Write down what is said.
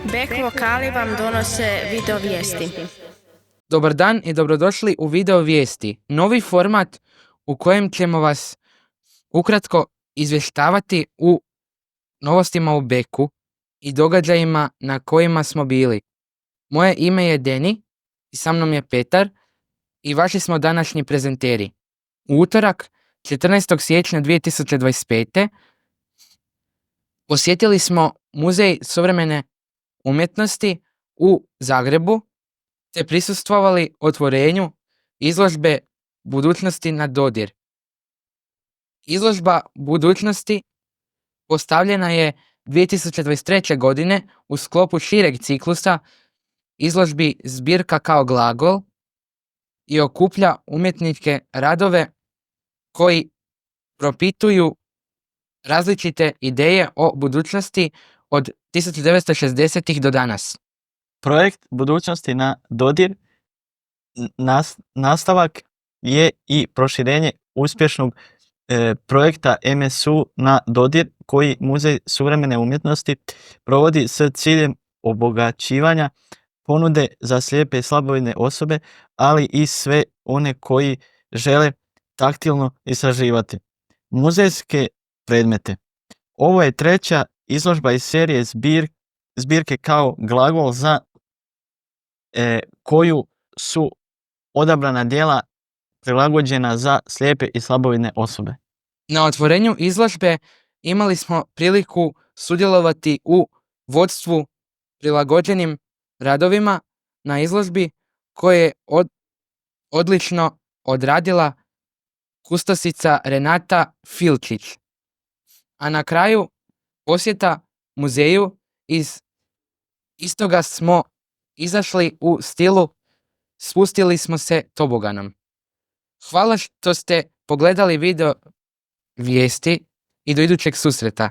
Back vokali vam donose video vijesti. Dobar dan i dobrodošli u video vijesti, novi format u kojem ćemo vas ukratko izvještavati u novostima u Beku i događajima na kojima smo bili. Moje ime je Deni i sa mnom je Petar i vaši smo današnji prezenteri. U utorak, 14. siječnja 2025. posjetili smo Muzej suvremene umjetnosti u Zagrebu te prisustvovali otvorenju izložbe Budućnosti na dodir. Izložba Budućnosti postavljena je 2023. godine u sklopu šireg ciklusa izložbi Zbirka kao glagol i okuplja umjetničke radove koji propituju različite ideje o budućnosti od 1960-ih do danas. Projekt Budućnosti na dodir nastavak je i proširenje uspješnog projekta MSU na dodir koji Muzej suvremene umjetnosti provodi s ciljem obogaćivanja ponude za slijepe i slabovidne osobe, ali i sve one koji žele taktilno istraživati muzejske predmete. Ovo je treća izložba iz serije Zbirke kao glagol za koju su odabrana djela prilagođena za slijepe i slabovidne osobe. Na otvorenju izložbe imali smo priliku sudjelovati u vodstvu prilagođenim radovima na izložbi koje je odlično odradila kustosica Renata Filčić. A na kraju posjeta muzeju iz istoga smo izašli u stilu spustili smo se toboganom. Hvala što ste pogledali video vijesti i do idućeg susreta.